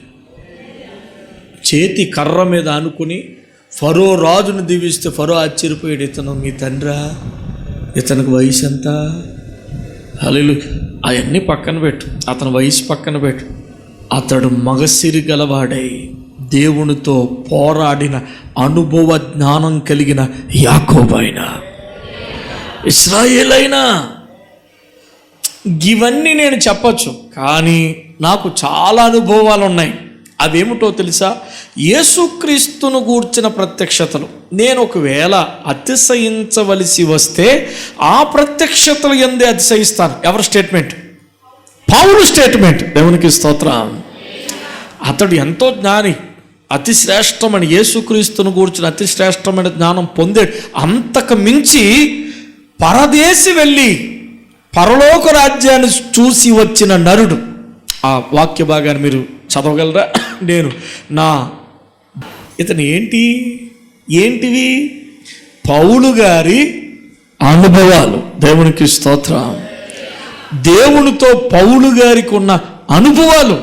చేతి కర్ర మీద ఆనుకుని ఫరో రాజును దీవిస్తే ఫరో ఆశ్చర్యపోయాడు. ఇతను మీ తండ్రా? ఇతనికి వయసు ఎంత? హల్లెలూయా. అవన్నీ పక్కన పెట్టు, అతని వయసు పక్కన పెట్టు. అతడు మగసిరి గలవాడై దేవునితో పోరాడిన అనుభవ జ్ఞానం కలిగిన యాకోబైనా, ఇశ్రాయేలైనా. ఇవన్నీ నేను చెప్పచ్చు, కానీ నాకు చాలా అనుభవాలు ఉన్నాయి. అవేమిటో తెలుసా? యేసుక్రీస్తును గూర్చిన ప్రత్యక్షతలు. నేను ఒకవేళ అతిశయించవలసి వస్తే ఆ ప్రత్యక్షతలు ఎందే అతిశయిస్తాను. ఎవరి స్టేట్మెంట్? పౌలు స్టేట్మెంట్. దేవునికి స్తోత్రం. అతడు ఎంతో జ్ఞాని, అతి శ్రేష్టమైన యేసుక్రీస్తును గూర్చిన అతి శ్రేష్టమైన జ్ఞానం పొందాడు. అంతకు మించి పరదేశి వెళ్ళి పరలోక రాజ్యాన్ని చూసి వచ్చిన నరుడు. ఆ వాక్య భాగాన్ని మీరు చదవగలరా? ఇతను ఏంటివి? పౌలు గారి అనుభవాలు. దేవునికి స్తోత్రం. దేవునితో పౌలు గారికి ఉన్న అనుభవాలు,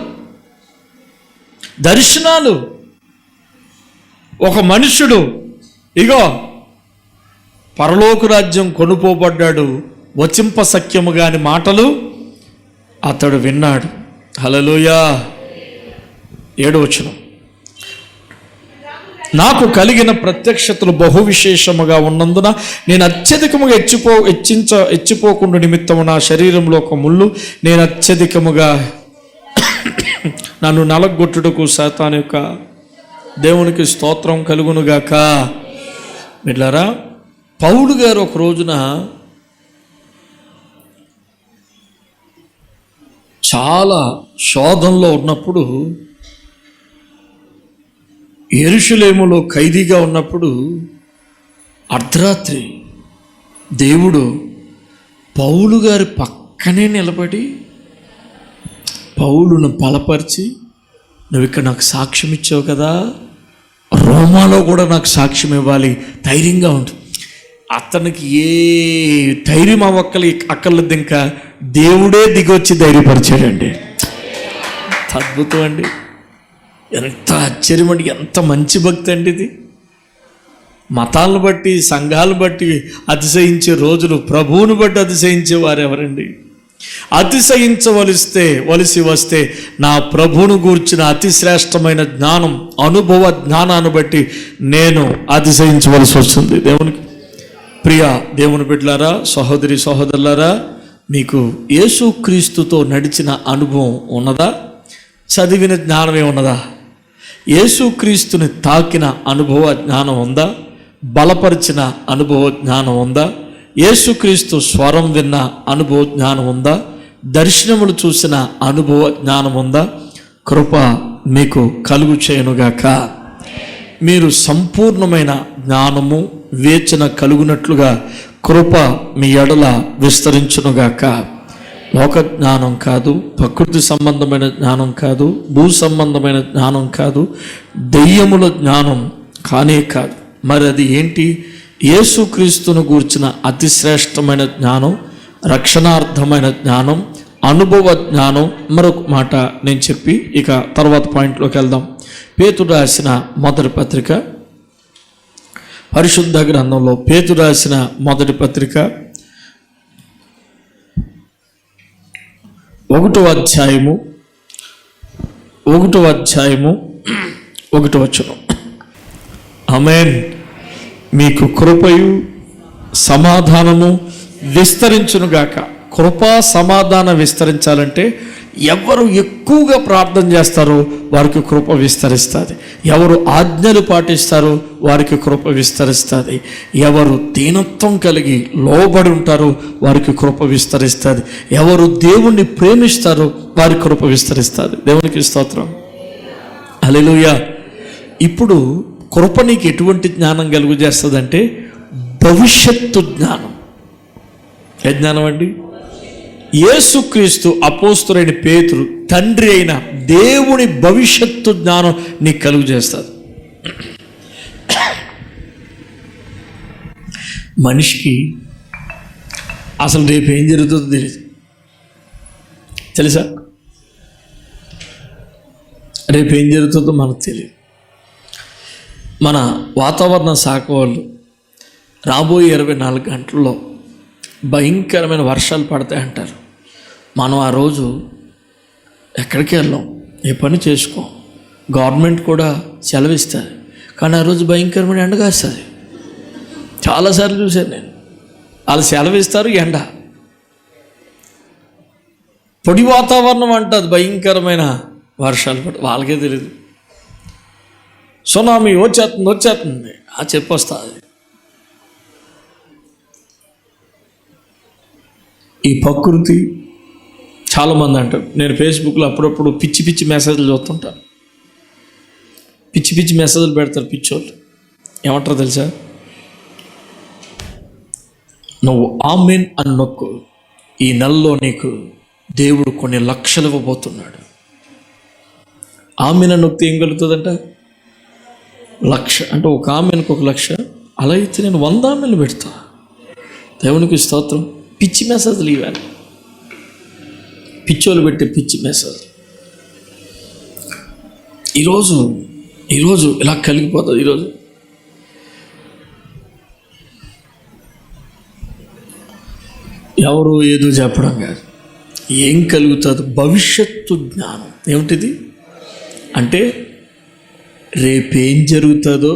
దర్శనాలు. ఒక మనుషుడు ఇగో పరలోక రాజ్యం కొనుపోబడ్డాడు, వచింప సఖ్యము గాని మాటలు అతడు విన్నాడు. హల్లెలూయా. 7వ వచనం. నాకు కలిగిన ప్రత్యక్షతలు బహు విశేషముగా ఉన్నందున నేను అత్యధికముగా హెచ్చిపోకుండా నిమిత్తము నా శరీరంలో ఒక ముళ్ళు, నేను అత్యధికముగా నన్ను నలగొట్టుటకు సాతాను యొక్క దేవునికి స్తోత్రం కలుగునుగాక. బిడ్డలారా, పౌలు గారు ఒక రోజున చాలా శోధనలో ఉన్నప్పుడు, యెరూషలేములో ఖైదీగా ఉన్నప్పుడు అర్ధరాత్రి దేవుడు పౌలు గారి పక్కనే నిలబడి పౌలును బలపరిచి, నువ్వు ఇక్కడ నాకు సాక్ష్యం ఇచ్చావు కదా, రోమాలో కూడా నాకు సాక్ష్యం ఇవ్వాలి, ధైర్యంగా ఉంటుంది. అతనికి ఏ ధైర్యం అక్కర్లేదు, ఇంకా దేవుడే దిగొచ్చి ధైర్యపరిచాడండి. అద్భుతం అండి, ఎంత ఆశ్చర్యం అండి, ఎంత మంచి భక్తి అండి ఇది. మతాలను బట్టి సంఘాలను బట్టి అతిశయించే రోజులు, ప్రభువును బట్టి అతిశయించే వారు ఎవరండి? వలసి వస్తే నా ప్రభువును గూర్చిన అతి శ్రేష్టమైన జ్ఞానం, అనుభవ జ్ఞానాన్ని బట్టి నేను అతిశయించవలసి వస్తుంది. దేవునికి ప్రియ దేవుని బిడ్డలారా, సహోదరి సహోదరులారా, మీకు యేసుక్రీస్తుతో నడిచిన అనుభవం ఉన్నదా? చదివిన జ్ఞానమే ఉన్నదా? యేసుక్రీస్తుని తాకిన అనుభవ జ్ఞానం ఉందా? బలపరిచిన అనుభవ జ్ఞానం ఉందా? యేసుక్రీస్తు స్వరం విన్న అనుభవ జ్ఞానం ఉందా? దర్శనములు చూసిన అనుభవ జ్ఞానం ఉందా? కృప మీకు కలుగు చేయనుగాక. మీరు సంపూర్ణమైన జ్ఞానము వివేచన కలుగునట్లుగా కృప మీ ఎడల విస్తరించునుగాక. లోక జ్ఞానం కాదు, ప్రకృతి సంబంధమైన జ్ఞానం కాదు, భూ సంబంధమైన జ్ఞానం కాదు, దెయ్యముల జ్ఞానం కానే కాదు. మరి అది ఏంటి? యేసుక్రీస్తును గూర్చిన అతి శ్రేష్టమైన జ్ఞానం, రక్షణార్థమైన జ్ఞానం, అనుభవ జ్ఞానం. మరొక మాట నేను చెప్పి ఇక తర్వాత పాయింట్లోకి వెళ్దాం. పేతురు రాసిన మొదటి పత్రిక, పరిశుద్ధ గ్రంథంలో పేతురు రాసిన మొదటి పత్రిక 1వ అధ్యాయము 1వ వచనం. ఆమేన్. మీకు కృపయు సమాధానము విస్తరించునుగాక. కృపా సమాధానం విస్తరించాలంటే ఎవరు ఎక్కువగా ప్రార్థన చేస్తారో వారికి కృప విస్తరిస్తుంది. ఎవరు ఆజ్ఞలు పాటిస్తారో వారికి కృప విస్తరిస్తుంది. ఎవరు దీనత్వం కలిగి లోబడి ఉంటారో వారికి కృప విస్తరిస్తుంది. ఎవరు దేవుణ్ణి ప్రేమిస్తారో వారికి కృప విస్తరిస్తుంది. దేవునికి స్తోత్రం, హల్లెలూయా. ఇప్పుడు కృప నీకు ఎటువంటి జ్ఞానం కలుగు చేస్తుందంటే భవిష్యత్తు జ్ఞానం. ఏ జ్ఞానం అండి? యేసుక్రీస్తు అపోస్తలుడైన పేతురు తండ్రి అయిన దేవుని భవిష్యత్తు జ్ఞానం నీకు కలుగు చేస్తుంది. మనిషికి అసలు రేపు ఏం జరుగుతుందో తెలియదు, తెలుసా? రేపు ఏం జరుగుతుందో మనకు తెలియదు. మన వాతావరణ శాఖ వాళ్ళు రాబోయే 24 గంటల్లో భయంకరమైన వర్షాలు పడతాయంటారు. మనం ఆ రోజు ఎక్కడికి వెళ్ళాం, ఏ పని చేసుకో, గవర్నమెంట్ కూడా సెలవిస్తుంది, కానీ ఆ రోజు భయంకరమైన ఎండ కాస్తుంది. చాలాసార్లు చూశాను నేను. వాళ్ళు సెలవిస్తారు, ఎండ, పొడి వాతావరణం అంటుంది, భయంకరమైన వర్షాలు పడ, వాళ్ళకే తెలియదు. సునామీ వచ్చేస్తుంది చెప్పొస్తుంది. ఈ ప్రకృతి చాలామంది అంటారు. నేను ఫేస్బుక్లో అప్పుడప్పుడు పిచ్చి పిచ్చి మెసేజ్లు చూస్తుంటాను. పిచ్చి పిచ్చి మెసేజ్లు పెడతారు పిచ్చోళ్ళు. ఏమంటారు తెలుసా? నువ్వు ఆమెన్ అని నొక్కు, ఈ నెలలో నీకు దేవుడు కొన్ని లక్షలు ఇవ్వబోతున్నాడు. ఆమెన్ అని నొక్కితే ఏం కలుగుతుందంట? 1,00,000. అంటే ఒక ఆమెన్కి 1,00,000. అలా అయితే నేను 100 ఆమెన్లు పెడతా. దేవునికి స్తోత్రం. పిచ్చి మెసేజ్లు ఇవ్వాలి, పిచ్చోళ్ళు పెట్టే పిచ్చి మెసేజ్. ఈరోజు ఇలా కలిగిపోతుంది. ఈరోజు ఎవరు ఏదో చెప్పడం కాదు, ఏం కలుగుతుంది? భవిష్యత్తు జ్ఞానం. ఏమిటిది అంటే రేపేం జరుగుతుందో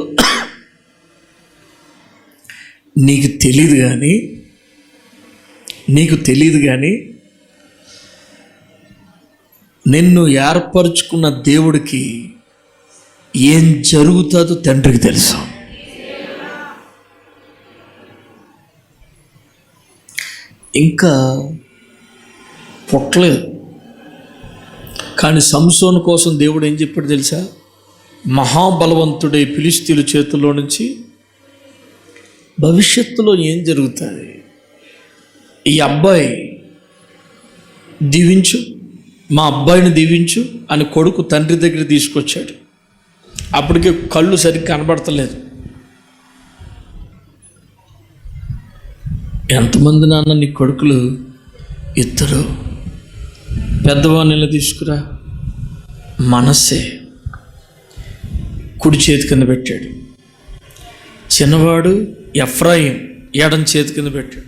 నీకు తెలియదు కానీ నిన్ను ఏర్పరచుకున్న దేవుడికి ఏం జరుగుతుందో తండ్రికి తెలుసు. ఇంకా పుట్టలేదు. కానీ సంసోను కోసం దేవుడు ఏం చెప్పాడు తెలుసా? మహాబలవంతుడై ఫిలిష్తీయుల చేతుల్లో నుంచి భవిష్యత్తులో ఏం జరుగుతుంది, ఈ అబ్బాయి దీవించు, మా అబ్బాయిని దీవించు అని కొడుకు తండ్రి దగ్గర తీసుకొచ్చాడు. అప్పటికే కళ్ళు సరిగ్గా కనబడతలేదు. ఎంతమంది నాన్న నీ కొడుకులు? ఇద్దరు. పెద్దవాడిని తీసుకురా. మనస్సే కుడి చేతి కింద పెట్టాడు, చిన్నవాడు ఎఫ్రాయిం ఎడం చేతి కింద పెట్టాడు.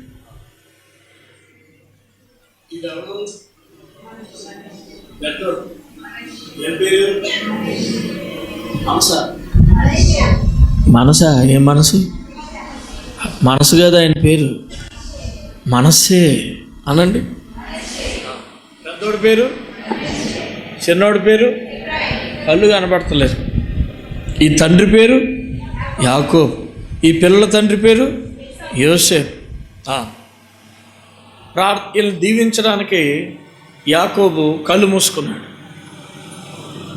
మనసా? ఏం మనసు? మనసు కదా ఆయన పేరు, మనస్సే అనండి. పెద్దోడి పేరు, చిన్నోడి పేరు కళ్ళు కనబడతలేదు. ఈ తండ్రి పేరు యాకోబు, ఈ పిల్లల తండ్రి పేరు యోసేపు. వీళ్ళని దీవించడానికి యాకోబు కళ్ళు మూసుకున్నాడు.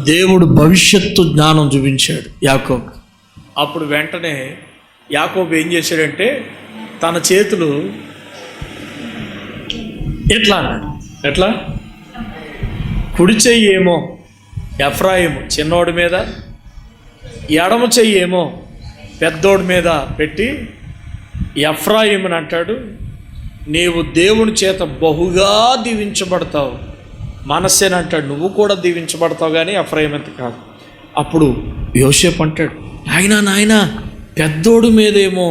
దేవుడు భవిష్యత్తు జ్ఞానం చూపించాడు యాకోబు. అప్పుడు వెంటనే యాకోబు ఏం చేశాడంటే తన చేతులు ఎట్లా అన్నాడు. ఎట్లా? కుడి చెయ్యి ఏమో ఎఫ్రాయిము చిన్నోడి మీద, ఎడమ చెయ్యి ఏమో పెద్దోడి మీద పెట్టి ఎఫ్రాయిముని అంటాడు, నీవు దేవుని చేత బహుగా దీవించబడతావు. మనస్సేని అంటాడు, నువ్వు కూడా దీవించబడతావు కానీ ఎఫ్రాయిం ఎంత కాదు. అప్పుడు యోసేపు అంటాడు, నాయనా పెద్దోడి మీదేమో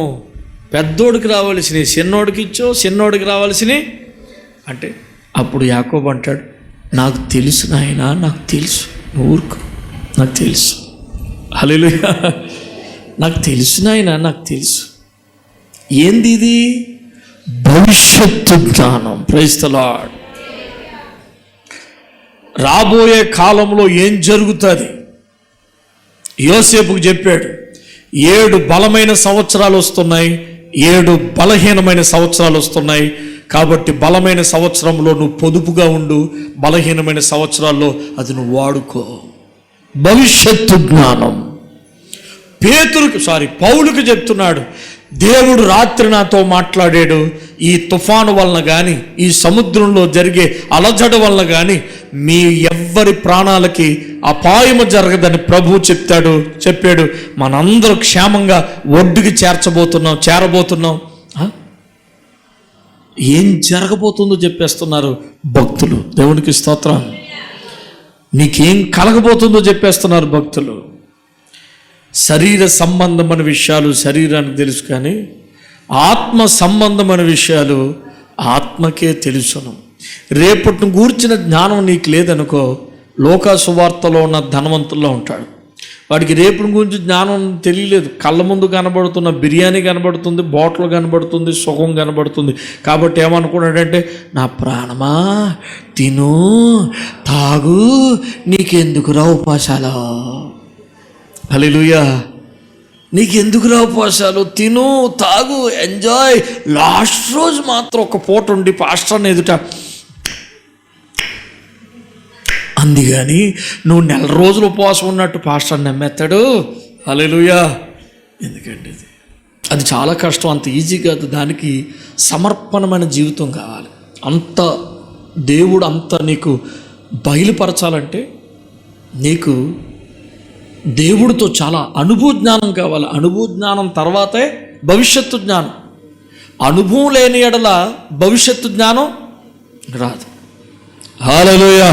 పెద్దోడికి రావాల్సినవి చిన్నోడికి ఇచ్చో, చిన్నోడికి రావాల్సినవి అంటే. అప్పుడు యాకోబు అంటాడు, నాకు తెలుసు నాయనా, నాకు తెలుసు, ఊరుకు, నాకు తెలుసు. హల్లెలూయా. నాకు తెలుసు నాయనా, నాకు తెలుసు. ఏంది ఇది? భవిష్యత్తు జ్ఞానం. Praise the Lord. రాబోయే కాలంలో ఏం జరుగుతుంది యోసేపుకు చెప్పాడు. 7 బలమైన సంవత్సరాలు వస్తున్నాయి, 7 బలహీనమైన సంవత్సరాలు వస్తున్నాయి. కాబట్టి బలమైన సంవత్సరంలో నువ్వు పొదుపుగా ఉండు, బలహీనమైన సంవత్సరాల్లో అది నువ్వు వాడుకో. భవిష్యత్తు జ్ఞానం. పౌలుకి చెప్తున్నాడు, దేవుడు రాత్రి నాతో మాట్లాడాడు. ఈ తుఫాను వలన కానీ, ఈ సముద్రంలో జరిగే అలజడ వలన కానీ మీ ఎవ్వరి ప్రాణాలకి అపాయము జరగదని ప్రభువు చెప్పాడు. మనందరూ క్షేమంగా ఒడ్డుకి చేరబోతున్నాం. ఏం జరగబోతుందో చెప్పేస్తున్నారు భక్తులు. దేవునికి స్తోత్రం. నీకేం కలగబోతుందో చెప్పేస్తున్నారు భక్తులు. శరీర సంబంధమైన విషయాలు శరీరానికి తెలుసు, కానీ ఆత్మ సంబంధమైన విషయాలు ఆత్మకే తెలుసును. రేపటిని గూర్చిన జ్ఞానం నీకు లేదనుకో, లోకా సువార్తలో ఉన్న ధనవంతుల్లో ఉంటాడు. వాడికి రేపటి గురించి జ్ఞానం తెలియలేదు. కళ్ళ ముందు కనబడుతున్న బిర్యానీ కనబడుతుంది, బాటిల్ కనబడుతుంది, సుఖం కనబడుతుంది. కాబట్టి ఏమనుకున్నాడంటే, నా ప్రాణమా తిను తాగు, నీకెందుకురా ఉపాసాలు. హల్లెలూయా. నీకెందుకురా ఉపవాసాలు? తిను తాగు ఎంజాయ్. లాస్ట్ రోజు మాత్రం ఒక పూట ఉండి పాస్టర్ని ఎదుట అంది, కానీ నువ్వు 4 రోజులు ఉపవాసం ఉన్నట్టు పాస్టర్ నమ్మేస్తాడు. హల్లెలూయా. ఎందుకండి అది చాలా కష్టం, అంత ఈజీ కాదు. దానికి సమర్పణమైన జీవితం కావాలి. అంత దేవుడు అంత నీకు బయలుపరచాలంటే నీకు దేవుడితో చాలా అనుభవ జ్ఞానం కావాలి. అనుభవ జ్ఞానం తర్వాతే భవిష్యత్తు జ్ఞానం. అనుభవం లేని ఎడల భవిష్యత్తు జ్ఞానం రాదు. హల్లెలూయా.